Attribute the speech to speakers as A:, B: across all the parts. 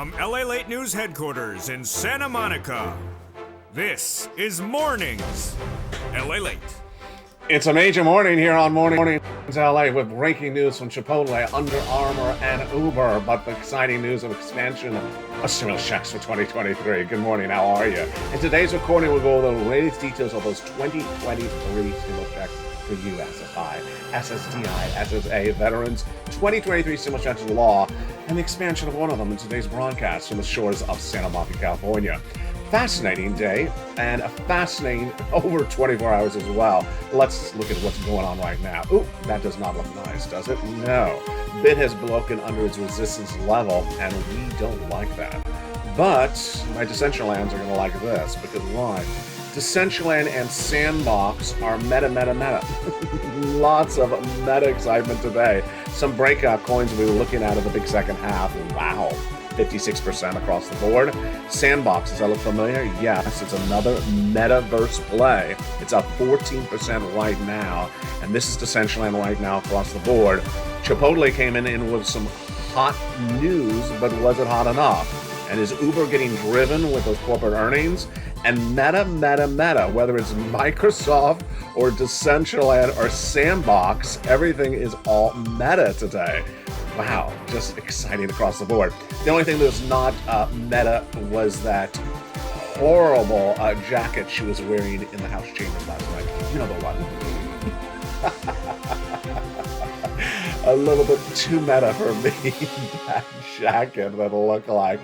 A: From LALATE News Headquarters in Santa Monica, this is Mornings LALATE.
B: It's a major morning here on Mornings LA with breaking news from Chipotle, Under Armour, and Uber, but the exciting news of expansion of stimulus checks for 2023. Good morning, how are you? In today's recording, we'll go over the latest details of those 2023 stimulus checks for you, SSI, SSDI, SSA, veterans, 2023 stimulus checks law, and the expansion of one of them in today's broadcast from the shores of Santa Monica, California. Fascinating day and a fascinating over 24 hours as well. Let's look at what's going on right now. Ooh, that does not look nice, does it? No. Bit has broken under its resistance level, and we don't like that. But my Decentralands are going to like this, because why? Decentraland and Sandbox are meta. Lots of meta excitement today. Some breakout coins we were looking at in the big second half. Wow. 56% across the board. Sandbox, does that look familiar? Yes, it's another metaverse play. It's up 14% right now, and this is Decentraland right now across the board. Chipotle came in with some hot news, but was it hot enough? And is Uber getting driven with those corporate earnings? And meta, whether it's Microsoft or Decentraland or Sandbox, everything is all meta today. Wow, just exciting across the board. The only thing that was not meta was that horrible jacket she was wearing in the House chambers last night. You know the one. A little bit too meta for me, that jacket that'll look like.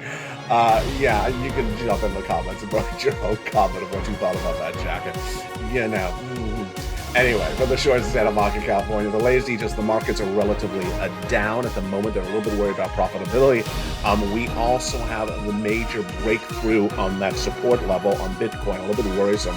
B: Yeah, you can jump in the comments and write your own comment of what you thought about that jacket. You know. Anyway, from the shores of Santa Monica, California, the latest details, the markets are relatively down at the moment. They're a little bit worried about profitability. We also have the major breakthrough on that support level on Bitcoin, a little bit worrisome.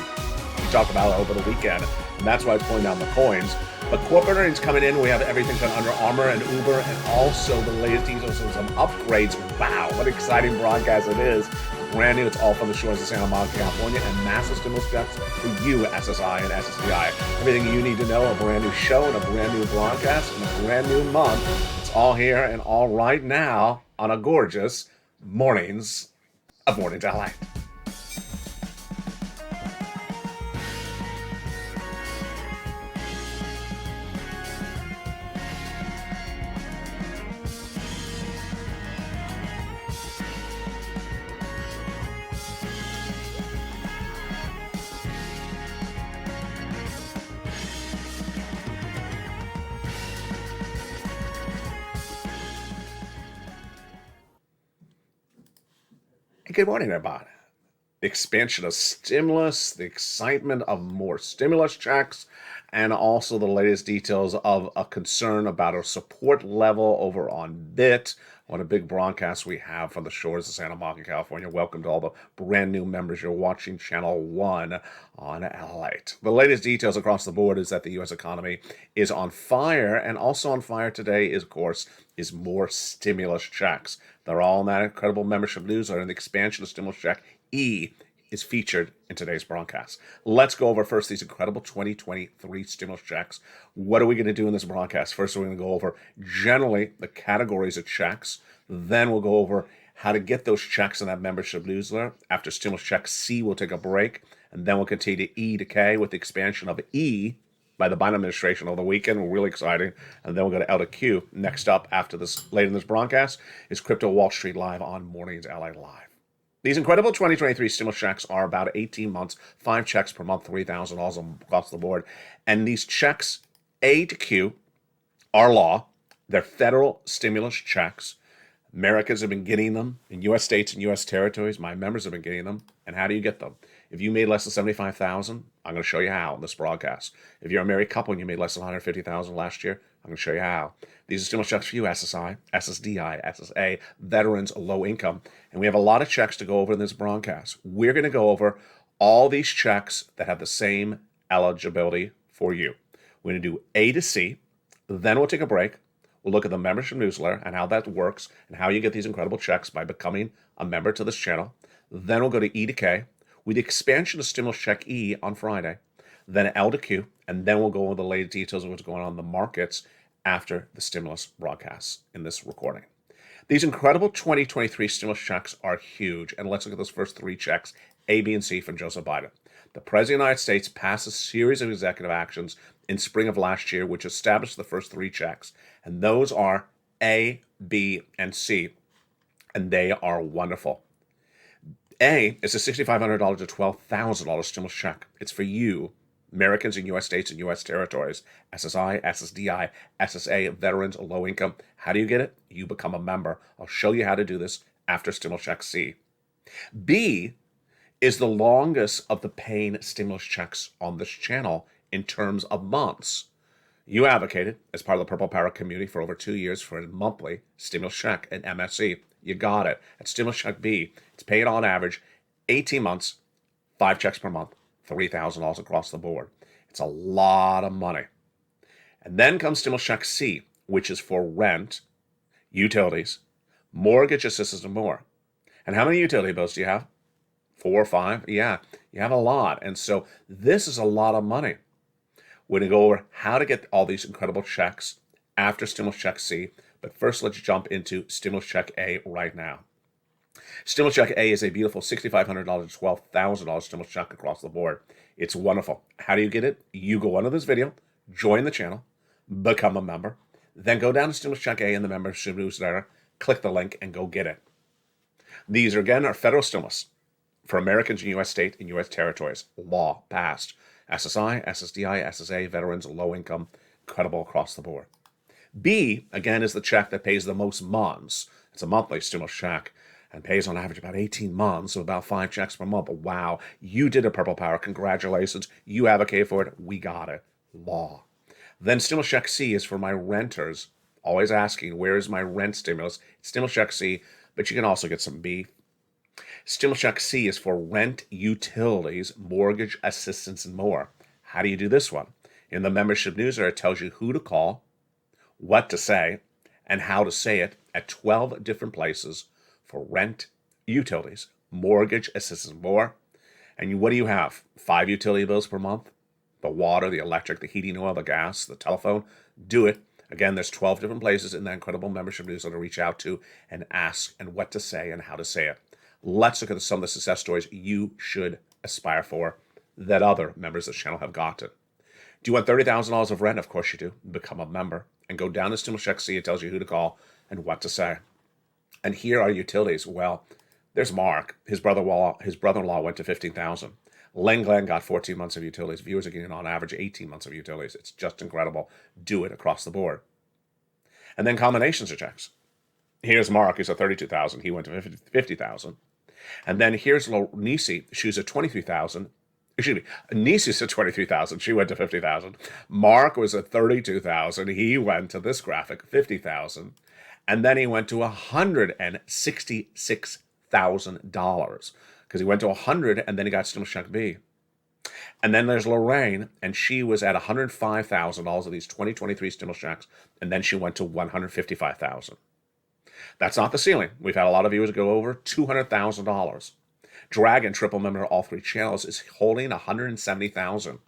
B: We talked about it over the weekend, and that's why it's pulling down the coins. But corporate earnings coming in, we have everything from Under Armour and Uber, and also the latest details of some upgrades. Wow, what an exciting broadcast it is. Brand new, it's all from the shores of Santa Monica, California, and massive stimulus checks for you, SSI and SSDI. Everything you need to know, a brand new show and a brand new broadcast and a brand new month. It's all here and all right now on a gorgeous Mornings of Mornings LA. Good morning, everybody. The expansion of stimulus, the excitement of more stimulus checks, and also the latest details of a concern about a support level over on BIT. What a big broadcast we have from the shores of Santa Monica, California. Welcome to all the brand new members. You're watching Channel 1 on LALATE. The latest details across the board is that the U.S. economy is on fire, and also on fire today is, of course, is more stimulus checks. They're all in that incredible membership newsletter, and the expansion of stimulus check E is featured in today's broadcast. Let's go over first these incredible 2023 stimulus checks. What are we going to do in this broadcast? First, we're going to go over generally the categories of checks. Then we'll go over how to get those checks in that membership newsletter. After stimulus check C, we'll take a break, and then we'll continue to E to K with the expansion of E by the Biden administration over the weekend. We're really exciting. And then we'll go to L to Q. Next up after this, late in this broadcast, is Crypto Wall Street Live on Mornings LA Live. These incredible 2023 stimulus checks are about 18 months, 5 checks per month, $3,000 across the board. And these checks, A to Q, are law. They're federal stimulus checks. Americans have been getting them in U.S. states and U.S. territories. My members have been getting them. And how do you get them? If you made less than $75,000, I'm going to show you how in this broadcast. If you're a married couple and you made less than $150,000 last year, I'm going to show you how. These are stimulus checks for you, SSI, SSDI, SSA, veterans, low income. And we have a lot of checks to go over in this broadcast. We're going to go over all these checks that have the same eligibility for you. We're going to do A to C. Then we'll take a break. We'll look at the membership newsletter and how that works and how you get these incredible checks by becoming a member to this channel. Then we'll go to E to K with the expansion of stimulus check E on Friday. Then L to Q, and then we'll go over the latest details of what's going on in the markets after the stimulus broadcasts in this recording. These incredible 2023 stimulus checks are huge. And let's look at those first three checks, A, B, and C from Joseph Biden. The President of the United States passed a series of executive actions in spring of last year, which established the first three checks. And those are A, B, and C. And they are wonderful. A is a $6,500 to $12,000 stimulus check. It's for you, Americans in U.S. states and U.S. territories, SSI, SSDI, SSA, veterans, low income. How do you get it? You become a member. I'll show you how to do this after stimulus check C. B is the longest of the paying stimulus checks on this channel in terms of months. You advocated, as part of the Purple Power community for over 2 years, for a monthly stimulus check at MSC. You got it. At stimulus check B, it's paid on average 18 months, 5 checks per month, $3,000 across the board. It's a lot of money. And then comes stimulus check C, which is for rent, utilities, mortgage assistance, and more. And how many utility bills do you have? 4 or 5? Yeah, you have a lot. And so this is a lot of money. We're going to go over how to get all these incredible checks after stimulus check C. But first, let's jump into stimulus check A right now. Stimulus check A is a beautiful $6,500 to $12,000 stimulus check across the board. It's wonderful. How do you get it? You go under this video, join the channel, become a member, then go down to stimulus check A in the membership newsletter, click the link, and go get it. These, again, are federal stimulus for Americans in U.S. state and U.S. territories. Law passed. SSI, SSDI, SSA, veterans, low income, incredible across the board. B, again, is the check that pays the most months. It's a monthly stimulus check and pays on average about 18 months, so about 5 checks per month. Wow, you did a Purple Power. Congratulations. You advocate for it. We got it. Law. Then stimulus check C is for my renters. Always asking, where is my rent stimulus? It's stimulus check C, but you can also get some B. Stimulus check C is for rent, utilities, mortgage assistance, and more. How do you do this one? In the membership newsletter, it tells you who to call, what to say, and how to say it at 12 different places for rent, utilities, mortgage assistance, and more. And what do you have? 5 utility bills per month? The water, the electric, the heating oil, the gas, the telephone. Do it. Again, there's 12 different places in that incredible membership newsletter to reach out to and ask and what to say and how to say it. Let's look at some of the success stories you should aspire for that other members of this channel have gotten. Do you want $30,000 of rent? Of course you do. Become a member and go down to stimulus check C. It tells you who to call and what to say. And here are utilities. Well, there's Mark. His brother-in-law went to $15,000. Len Glenn got 14 months of utilities. Viewers are getting on average 18 months of utilities. It's just incredible. Do it across the board. And then combinations of checks. Here's Mark. He's at $32,000. He went to $50,000. And then here's Nisi. She's at $23,000. Excuse me. Nisi's at $23,000. She went to $50,000. Mark was at $32,000. He went to this graphic, $50,000. And then he went to $166,000 because he went to 100 and then he got stimulus check B. And then there's Lorraine, and she was at $105,000 of these 2023 stimulus checks, and then she went to $155,000. That's not the ceiling. We've had a lot of viewers go over $200,000. Dragon, triple member of all 3 channels, is holding $170,000.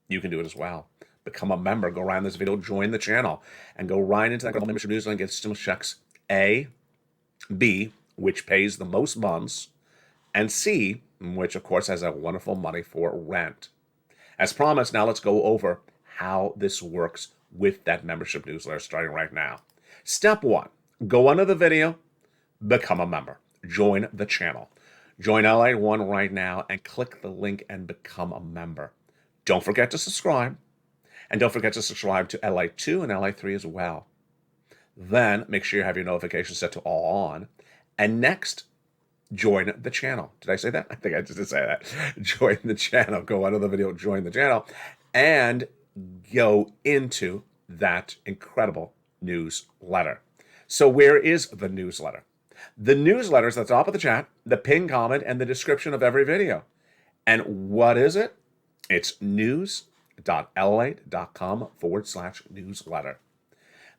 B: You can do it as well. Become a member. Go around this video, join the channel, and go right into that membership newsletter and get stimulus checks A, B, which pays the most months, and C, which of course has that wonderful money for rent. As promised, now let's go over how this works with that membership newsletter starting right now. Step 1, go under the video, become a member. Join the channel. Join LA1 right now and click the link and become a member. Don't forget to subscribe. And don't forget to subscribe to LA2 and LA3 as well. Then make sure you have your notifications set to all on. And next, join the channel. Did I say that? I think I just did say that. Join the channel. Go under the video, join the channel, and go into that incredible newsletter. So where is the newsletter? The newsletter is at the top of the chat, the pinned comment, and the description of every video. And what is it? It's news.lalate.com/newsletter.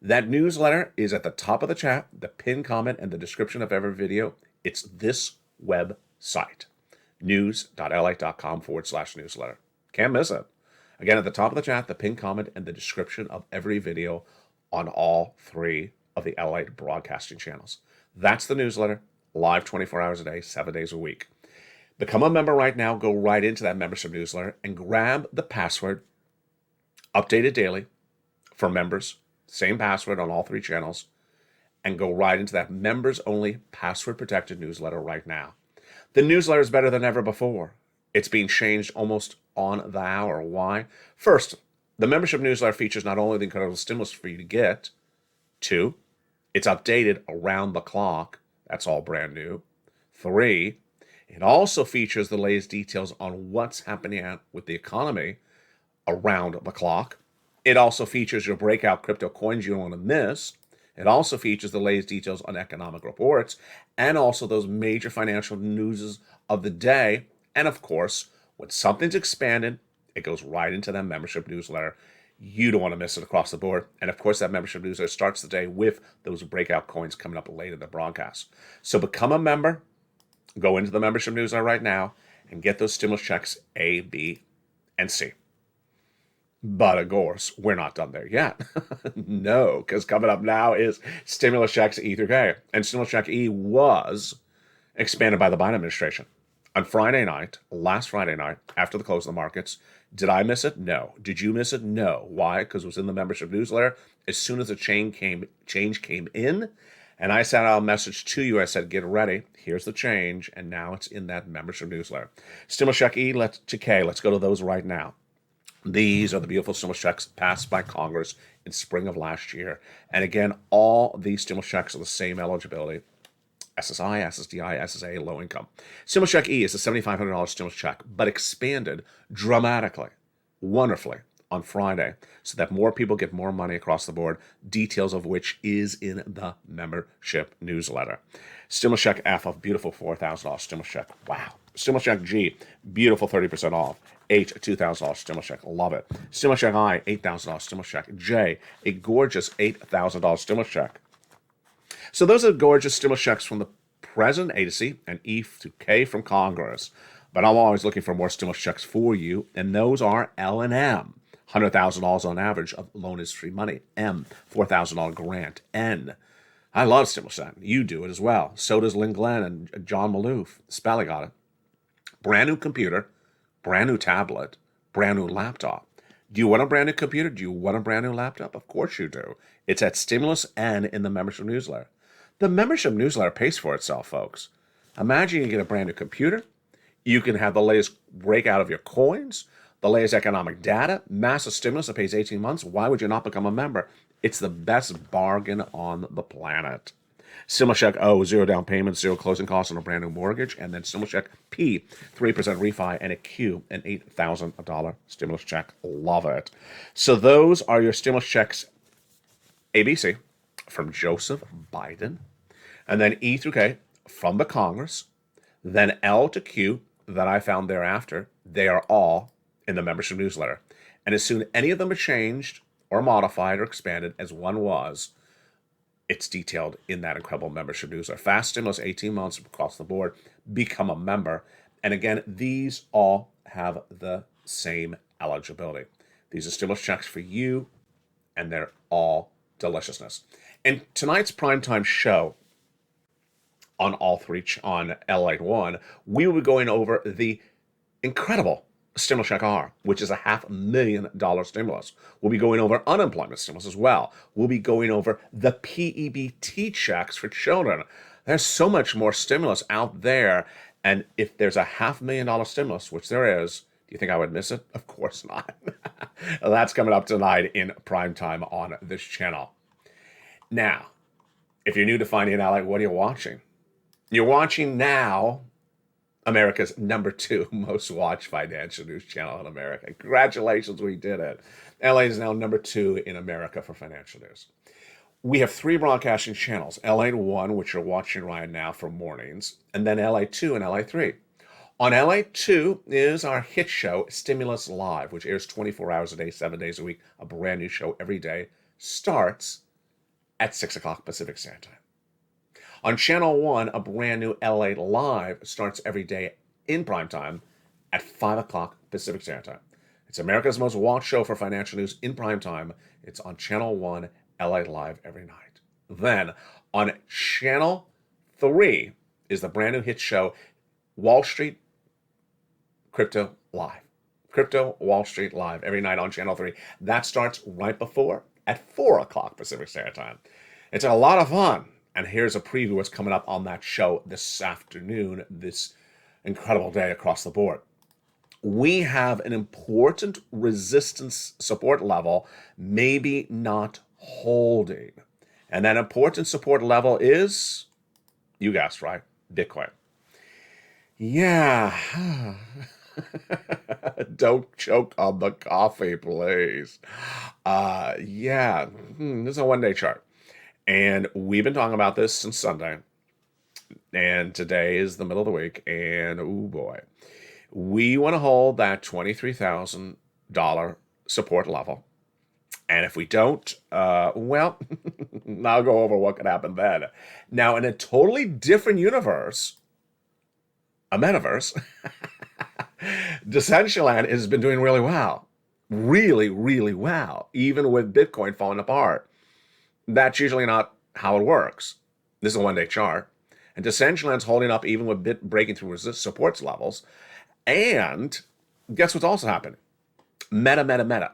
B: That newsletter is at the top of the chat, the pinned comment, and the description of every video. It's this website, news.lalate.com/newsletter. Can't miss it. Again, at the top of the chat, the pinned comment, and the description of every video on all 3 of the LALATE broadcasting channels. That's the newsletter, live 24 hours a day, 7 days a week. Become a member right now. Go right into that membership newsletter and grab the password, updated daily for members, same password on all 3 channels, and go right into that members-only password-protected newsletter right now. The newsletter is better than ever before. It's being changed almost on the hour. Why? First, the membership newsletter features not only the incredible stimulus for you to get, 2, it's updated around the clock. That's all brand new. 3, it also features the latest details on what's happening with the economy around the clock. It also features your breakout crypto coins you don't want to miss. It also features the latest details on economic reports and also those major financial news of the day. And of course, when something's expanded, it goes right into that membership newsletter. You don't want to miss it across the board. And of course, that membership newsletter starts the day with those breakout coins coming up late in the broadcast. So become a member. Go into the membership newsletter right now and get those stimulus checks A, B, and C. But of course, we're not done there yet. No, because coming up now is stimulus checks E through K. And stimulus check E was expanded by the Biden administration. On Friday night, last Friday night, after the close of the markets, did I miss it? No. Did you miss it? No. Why? Because it was in the membership newsletter. As soon as the change came in, and I sent out a message to you, I said, get ready. Here's the change. And now it's in that membership newsletter. Stimulus check E to K. Let's go to those right now. These are the beautiful stimulus checks passed by Congress in spring of last year. And again, all these stimulus checks are the same eligibility. SSI, SSDI, SSA, low income. Stimulus check E is a $7,500 stimulus check, but expanded dramatically, wonderfully on Friday so that more people get more money across the board, details of which is in the membership newsletter. Stimulus check F, a beautiful $4,000 stimulus check. Wow. Stimulus check G, beautiful 30% off. H, a $2,000 stimulus check. Love it. Stimulus check I, $8,000 stimulus check. J, a gorgeous $8,000 stimulus check. So those are gorgeous stimulus checks from the President A to C and E to K from Congress. But I'm always looking for more stimulus checks for you, and those are L and M. $100,000 on average of loan is free money. M, $4,000 grant. N, I love stimulus check. You do it as well. So does Lynn Glenn and John Maloof. Spelling got it. Brand new computer, brand new tablet, brand new laptop. Do you want a brand new computer? Do you want a brand new laptop? Of course you do. It's at Stimulus N in the membership newsletter. The membership newsletter pays for itself, folks. Imagine you get a brand new computer. You can have the latest breakout of your coins, the latest economic data, massive stimulus that pays 18 months. Why would you not become a member? It's the best bargain on the planet. Stimulus check O, 0 down payment, 0 closing costs on a brand new mortgage. And then stimulus check P, 3% refi, and a Q, an $8,000 stimulus check. Love it. So those are your stimulus checks ABC from Joseph Biden. And then E through K from the Congress. Then L to Q that I found thereafter. They are all in the membership newsletter. And as soon as any of them are changed or modified or expanded as one was, it's detailed in that incredible membership newsletter. Fast stimulus, 18 months across the board. Become a member. And again, these all have the same eligibility. These are stimulus checks for you, and they're all deliciousness. In tonight's primetime show on all 3, on LALATE1, we will be going over the incredible Stimulus check R, which is a $500,000 stimulus. We'll be going over unemployment stimulus as well. We'll be going over the PEBT checks for children. There's so much more stimulus out there. And if there's a $500,000 stimulus, which there is, do you think I would miss it? Of course not. That's coming up tonight in primetime on this channel. Now, if you're new to Finding Out, what are you watching? You're watching now America's #2 most watched financial news channel in America. Congratulations, we did it. LA is now #2 in America for financial news. We have 3 broadcasting channels, LA1, which you're watching right now for mornings, and then LA2 and LA3. On LA2 is our hit show, Stimulus Live, which airs 24 hours a day, 7 days a week. A brand new show every day. Starts at 6 o'clock Pacific Standard Time. On Channel 1, a brand new LA Live starts every day in prime time at 5 o'clock Pacific Standard Time. It's America's most watched show for financial news in prime time. It's on Channel 1, LA Live every night. Then on Channel 3 is the brand new hit show, Wall Street Crypto Live. Crypto Wall Street Live every night on Channel 3. That starts right before at 4 o'clock Pacific Standard Time. It's a lot of fun. And here's a preview of what's coming up on that show this afternoon, this incredible day across the board. We have an important resistance support level, maybe not holding. And that important support level is, you guessed right, Bitcoin. Yeah. Don't choke on the coffee, please. This is a one-day chart. And we've been talking about this since Sunday. And today is the middle of the week. And, oh boy. We want to hold that $23,000 support level. And if we don't, well, I'll go over what could happen then. Now, in a totally different universe, a metaverse, Decentraland has been doing really well. Really, really well. Even with Bitcoin falling apart. That's usually not how it works. This is a one-day chart. And Decentraland's holding up even with Bit breaking through supports levels. And guess what's also happening? Meta.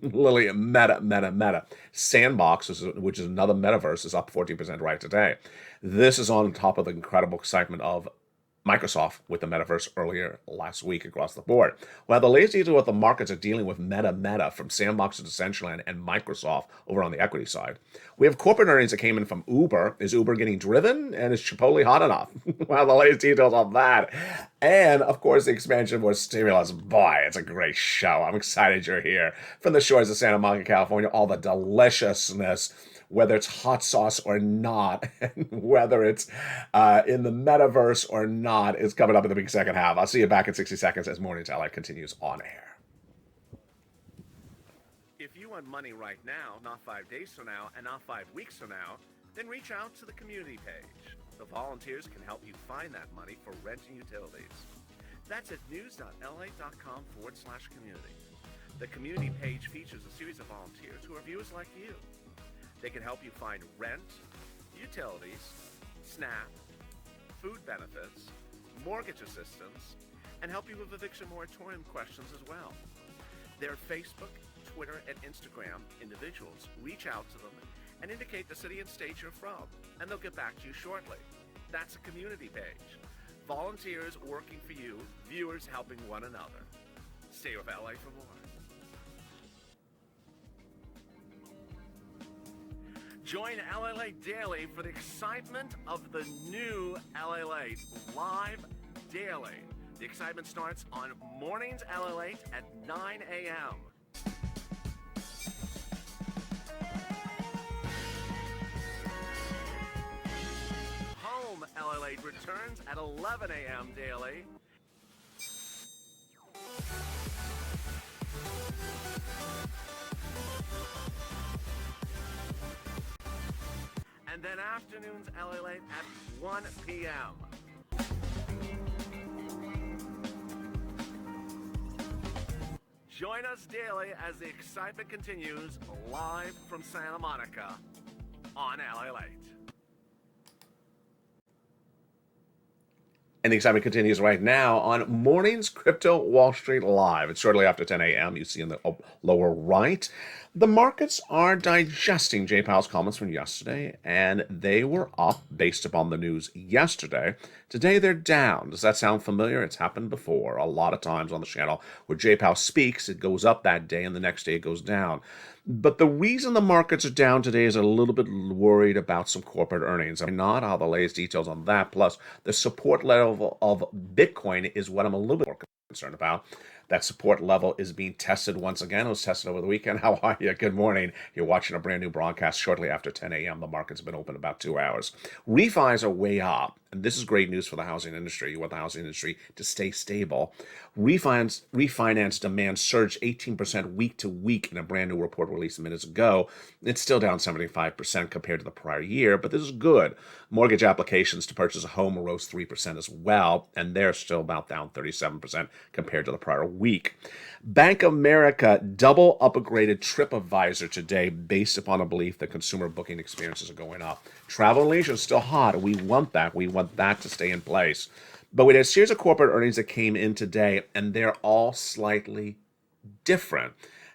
B: Literally meta. Sandbox, which is another metaverse, is up 14% right today. This is on top of the incredible excitement of Microsoft with the metaverse earlier last week across the board. Well, the latest detail what the markets are dealing with meta from Sandbox to Decentraland and Microsoft over on the equity side. We have corporate earnings that came in from Uber. Is Uber getting driven? And is Chipotle hot enough? Well, the latest details on that. And, of course, the expansion was stimulus. Boy, it's a great show. I'm excited you're here. From the shores of Santa Monica, California, all the deliciousness, whether it's hot sauce or not, and whether it's in the metaverse or not, is coming up in the big second half. I'll see you back in 60 seconds as Mornings LA continues on air.
C: If you want money right now, not 5 days from now, and not 5 weeks from now, then reach out to the community page. The volunteers can help you find that money for rent and utilities. That's at news.la.com/community. The community page features a series of volunteers who are viewers like you. They can help you find rent, utilities, SNAP, food benefits, mortgage assistance, and help you with eviction moratorium questions as well. Their Facebook, Twitter, and Instagram individuals reach out to them and indicate the city and state you're from, and they'll get back to you shortly. That's a community page. Volunteers working for you, viewers helping one another. Stay with LA for more. Join LALATE Daily for the excitement of the new LALATE Live Daily. The excitement starts on Mornings LALATE at 9 a.m. Home LALATE returns at 11 a.m. daily. And then afternoons LALATE at 1 p.m. Join us daily as the excitement continues live from Santa Monica on LALATE.
B: And the excitement continues right now on Mornings Crypto Wall Street Live. It's shortly after 10 a.m. You see in the lower right. The markets are digesting Jay Powell's comments from yesterday, and they were up based upon the news yesterday. Today they're down. Does that sound familiar? It's happened before a lot of times on the channel where Jay Powell speaks, it goes up that day, and the next day it goes down. But the reason the markets are down today is a little bit worried about some corporate earnings. I'm not all the latest details on that. Plus, the support level of Bitcoin is what I'm a little bit more concerned about. That support level is being tested once again. It was tested over the weekend. How are you? Good morning. You're watching a brand new broadcast shortly after 10 a.m. The market's been open about 2 hours. Refis are way up. And this is great news for the housing industry. You want the housing industry to stay stable. Refinance demand surged 18% week to week in a brand new report released minutes ago. It's still down 75% compared to the prior year, but this is good. Mortgage applications to purchase a home rose 3% as well, and they're still about down 37% compared to the prior week. Bank of America double upgraded TripAdvisor today based upon a belief that consumer booking experiences are going up. Travel and leisure is still hot. We want that. We want that to stay in place. But we had a series of corporate earnings that came in today, and they're all slightly different.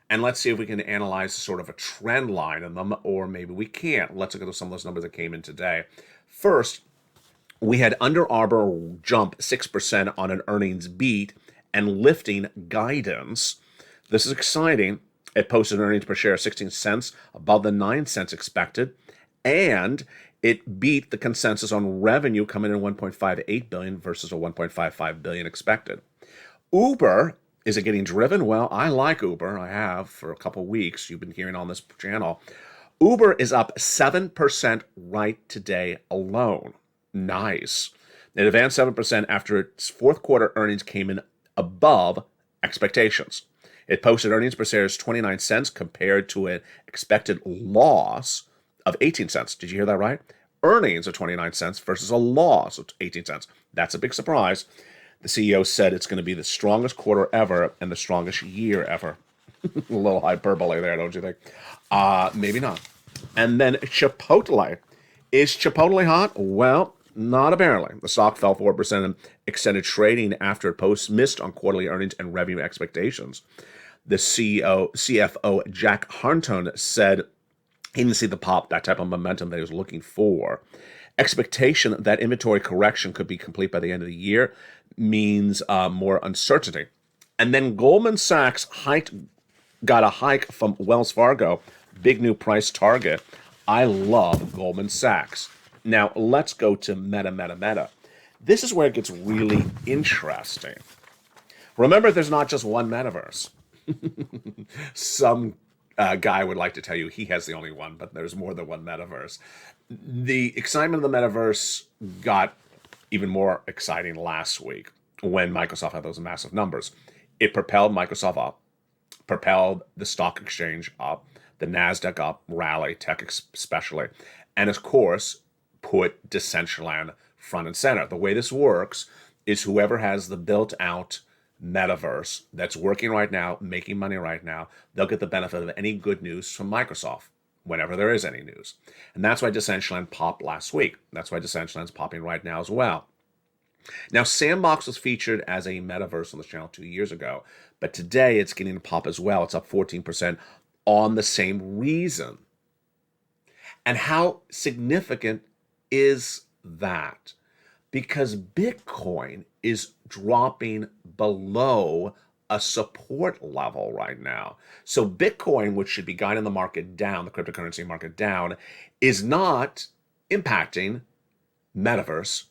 B: And let's see if we can analyze sort of a trend line in them, or maybe we can't. Let's look at some of those numbers that came in today. First, we had Under Armour jump 6% on an earnings beat and lifting guidance. This is exciting. It posted earnings per share of 16 cents above the 9 cents expected, and it beat the consensus on revenue coming in 1.58 billion versus a 1.55 billion expected. Uber, is it getting driven? Well, I like Uber. I have for a couple weeks. You've been hearing on this channel. Uber is up 7% right today alone. Nice. It advanced 7% after its fourth quarter earnings came in above expectations. It posted earnings per share as 29 cents compared to an expected loss of 18 cents. Did you hear that right? Earnings of 29 cents versus a loss of 18 cents. That's a big surprise. The CEO said it's going to be the strongest quarter ever and the strongest year ever. A little hyperbole there, don't you think? Maybe not. And then Chipotle. Is Chipotle hot? Well, not apparently. The stock fell 4% and extended trading after it missed on quarterly earnings and revenue expectations. The CFO, Jack Hartung, said he didn't see the pop, that type of momentum that he was looking for. Expectation that inventory correction could be complete by the end of the year means more uncertainty. And then Goldman Sachs got a hike from Wells Fargo, big new price target. I love Goldman Sachs. Now, let's go to Meta. This is where it gets really interesting. Remember, there's not just one metaverse. Some guy would like to tell you he has the only one, but there's more than one metaverse. The excitement of the metaverse got even more exciting last week when Microsoft had those massive numbers. It propelled Microsoft up, propelled the stock exchange up, the NASDAQ up, rally, tech especially, and of course, put Decentraland front and center. The way this works is whoever has the built-out metaverse that's working right now, making money right now, they'll get the benefit of any good news from Microsoft whenever there is any news. And that's why Decentraland popped last week. That's why Decentraland's popping right now as well. Now, Sandbox was featured as a metaverse on this channel 2 years ago, but today it's getting a pop as well. It's up 14% on the same reason. And how significant is that? Because Bitcoin is dropping below a support level right now. So Bitcoin, which should be guiding the market down, the cryptocurrency market down, is not impacting metaverse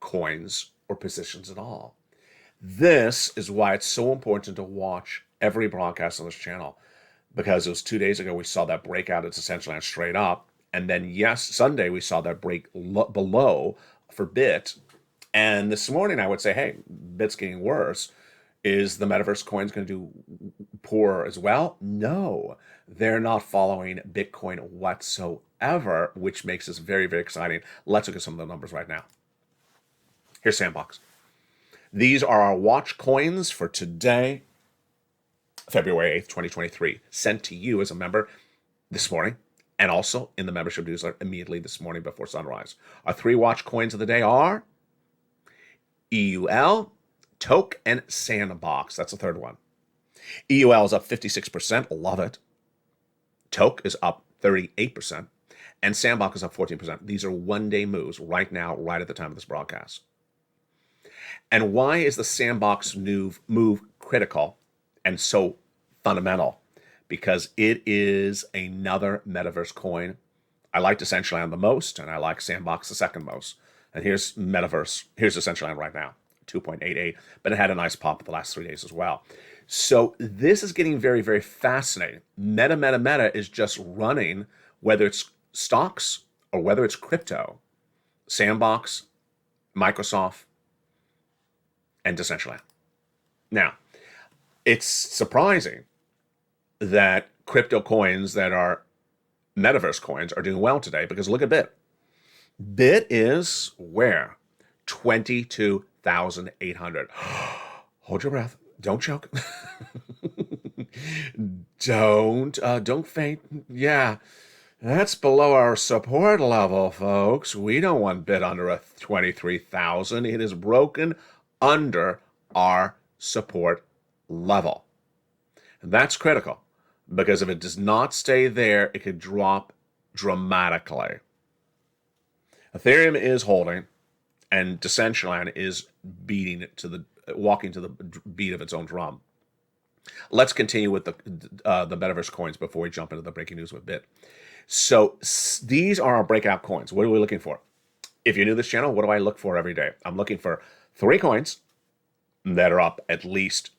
B: coins or positions at all. This is why it's so important to watch every broadcast on this channel, because it was 2 days ago we saw that breakout at Decentraland straight up, and then Sunday we saw that break below for Bit, and this morning I would say, hey, Bit's getting worse. Is the metaverse coins going to do poor as well? No, they're not following Bitcoin whatsoever, which makes this very, very exciting. Let's look at some of the numbers right now. Here's Sandbox. These are our watch coins for today, February 8th, 2023, sent to you as a member this morning and also in the membership newsletter immediately this morning before sunrise. Our three watch coins of the day are EUL, Toke, and Sandbox. That's the third one. EUL is up 56%. Love it. Toke is up 38%. And Sandbox is up 14%. These are one-day moves right now, right at the time of this broadcast. And why is the Sandbox move critical and so fundamental? Because it is another metaverse coin. I like Decentraland the most, and I like Sandbox the second most. And here's metaverse. Here's Decentraland right now, 2.88. But it had a nice pop the last 3 days as well. So this is getting very, very fascinating. Meta is just running, whether it's stocks or whether it's crypto, Sandbox, Microsoft, and Decentraland. Now, it's surprising that crypto coins that are metaverse coins are doing well today, because look at Bit. Bit is where? 22,800. Hold your breath. Don't choke. Don't faint. Yeah, that's below our support level, folks. We don't want bid under a 23,000. It is broken under our support level. And that's critical because if it does not stay there, it could drop dramatically. Ethereum is holding, and Decentraland is walking to the beat of its own drum. Let's continue with the metaverse coins before we jump into the breaking news with Bit. So these are our breakout coins. What are we looking for? If you're new to this channel, what do I look for every day? I'm looking for 3 coins that are up at least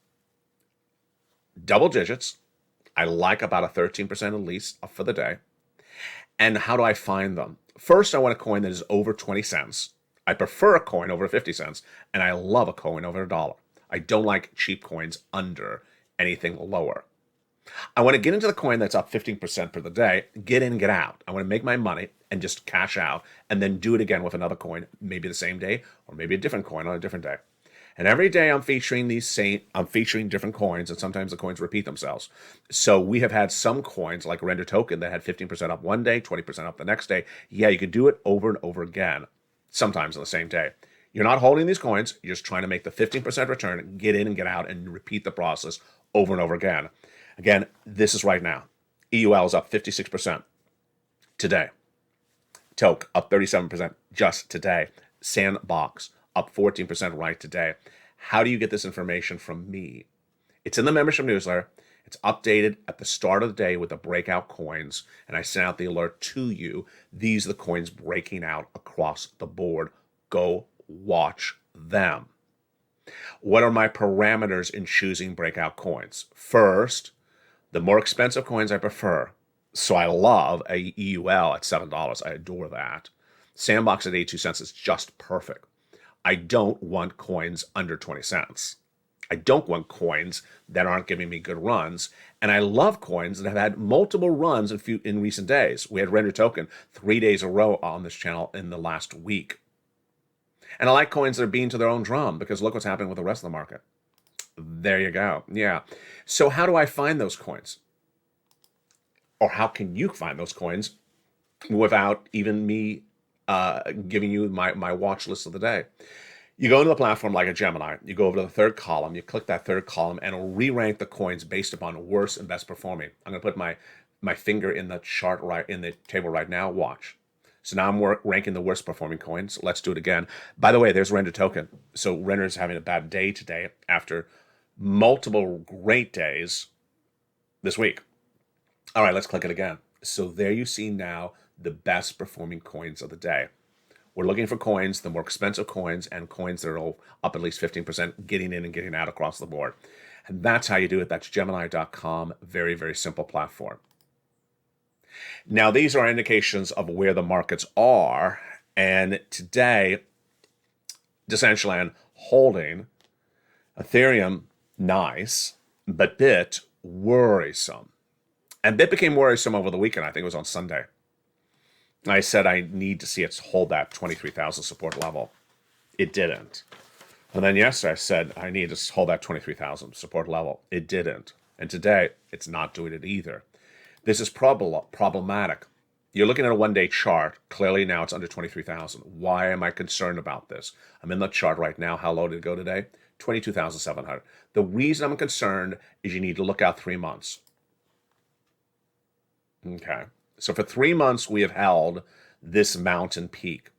B: double digits. I like about a 13% at least up for the day. And how do I find them? First, I want a coin that is over 20 cents. I prefer a coin over 50 cents, and I love a coin over $1. I don't like cheap coins under anything lower. I want to get into the coin that's up 15% for the day, get in, get out. I want to make my money and just cash out and then do it again with another coin, maybe the same day or maybe a different coin on a different day. And every day I'm featuring different coins, and sometimes the coins repeat themselves. So we have had some coins like Render Token that had 15% up one day, 20% up the next day. Yeah, you could do it over and over again, sometimes on the same day. You're not holding these coins. You're just trying to make the 15% return, get in and get out, and repeat the process over and over again. Again, this is right now. EUL is up 56% today. Toke up 37% just today. Sandbox up 14% right today. How do you get this information from me? It's in the membership newsletter. It's updated at the start of the day with the breakout coins, and I sent out the alert to you. These are the coins breaking out across the board. Go watch them. What are my parameters in choosing breakout coins? First, the more expensive coins I prefer. So I love a EUL at $7. I adore that. Sandbox at 82 cents is just perfect. I don't want coins under 20 cents. I don't want coins that aren't giving me good runs. And I love coins that have had multiple runs in recent days. We had Render Token 3 days in a row on this channel in the last week. And I like coins that are beating to their own drum because look what's happening with the rest of the market. There you go. Yeah. So how do I find those coins? Or how can you find those coins without even me giving you my watch list of the day? You go into the platform like a Gemini, you go over to the third column, you click that third column, and it'll re-rank the coins based upon worst and best performing. I'm going to put my finger in the chart right in the table right now. Watch. So now I'm ranking the worst performing coins. Let's do it again. By the way, there's Render Token. So Render is having a bad day today after multiple great days this week. All right, let's click it again. So there you see now the best performing coins of the day. We're looking for coins, the more expensive coins, and coins that are up at least 15%, getting in and getting out across the board. And that's how you do it. That's Gemini.com. Very, very simple platform. Now, these are indications of where the markets are. And today, Decentraland holding, Ethereum, nice, but Bit, worrisome. And Bit became worrisome over the weekend. I think it was on Sunday. I said I need to see it hold that 23,000 support level. It didn't. And then yesterday I said I need to hold that 23,000 support level. It didn't. And today it's not doing it either. This is problematic. You're looking at a one-day chart. Clearly now it's under 23,000. Why am I concerned about this? I'm in the chart right now. How low did it go today? 22,700. The reason I'm concerned is you need to look out 3 months. Okay. So for 3 months, we have held this mountain peak.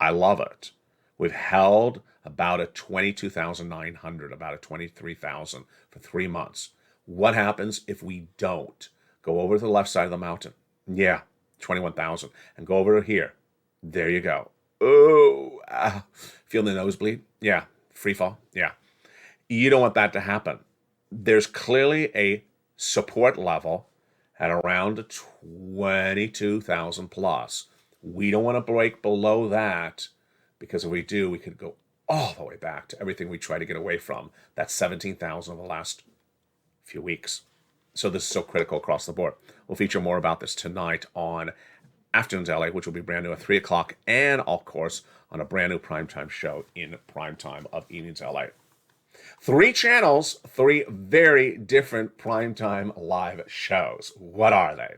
B: I love it. We've held about a 22,900, about a 23,000 for 3 months. What happens if we don't? Go over to the left side of the mountain. Yeah, 21,000. And go over to here. There you go. Oh, feel the nosebleed? Yeah. Free fall? Yeah. You don't want that to happen. There's clearly a support level at around 22,000 plus. We don't want to break below that because if we do, we could go all the way back to everything we try to get away from. That's 17,000 over the last few weeks. So this is so critical across the board. We'll feature more about this tonight on Afternoons LA, which will be brand new at 3 o'clock, and of course on a brand new primetime show in primetime of Evenings LA. 3 channels, 3 very different primetime live shows. What are they?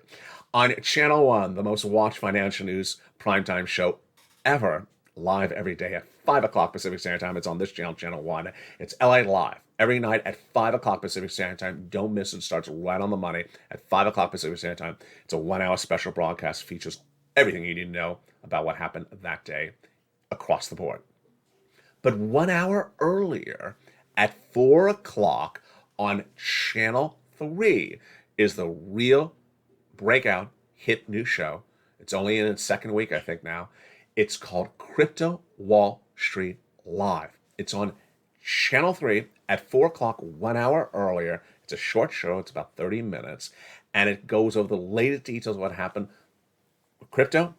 B: On Channel 1, the most watched financial news primetime show ever, live every day at 5 o'clock Pacific Standard Time. It's on this channel, Channel 1. It's LATE Live. Every night at 5 o'clock Pacific Standard Time. Don't miss it. It starts right on the money at 5 o'clock Pacific Standard Time. It's a 1-hour special broadcast. Features everything you need to know about what happened that day across the board. But 1 hour earlier, at 4 o'clock on Channel 3, is the real breakout hit new show. It's only in its second week, I think now. It's called Crypto Wall Street Live. It's on Channel 3 at 4 o'clock, 1 hour earlier. It's a short show. It's about 30 minutes. And it goes over the latest details of what happened with crypto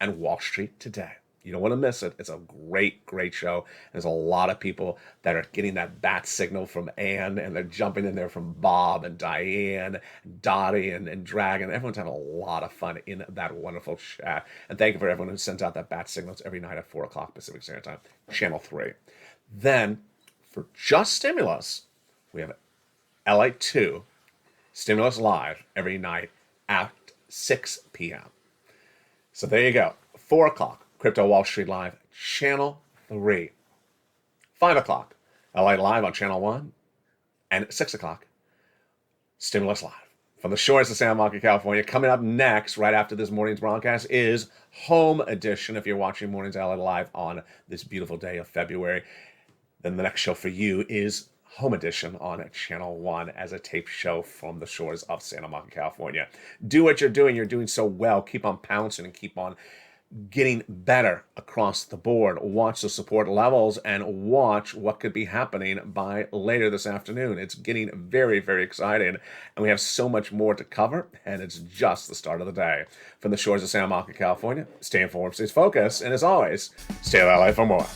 B: and Wall Street today. You don't want to miss it. It's a great, great show. There's a lot of people that are getting that bat signal from Ann, and they're jumping in there from Bob and Diane, Dottie, and Dragon. Everyone's having a lot of fun in that wonderful chat. And thank you for everyone who sends out that bat signals every night at 4 o'clock Pacific Standard Time, Channel 3. Then, for just stimulus, we have LATE2, Stimulus Live, every night at 6 p.m. So there you go. 4 o'clock. Crypto Wall Street Live, Channel 3. 5 o'clock, LATE Live on Channel 1. And at 6 o'clock, Stimulus Live. From the shores of Santa Monica, California. Coming up next, right after this morning's broadcast, is Home Edition. If you're watching Mornings LATE Live on this beautiful day of February, then the next show for you is Home Edition on Channel 1 as a tape show from the shores of Santa Monica, California. Do what you're doing. You're doing so well. Keep on pouncing and keep on getting better across the board. Watch the support levels and watch what could be happening by later this afternoon. It's getting very, very exciting, and we have so much more to cover, and it's just the start of the day. From the shores of Santa Monica, California, stay informed, stay focused, and as always, stay LA for more.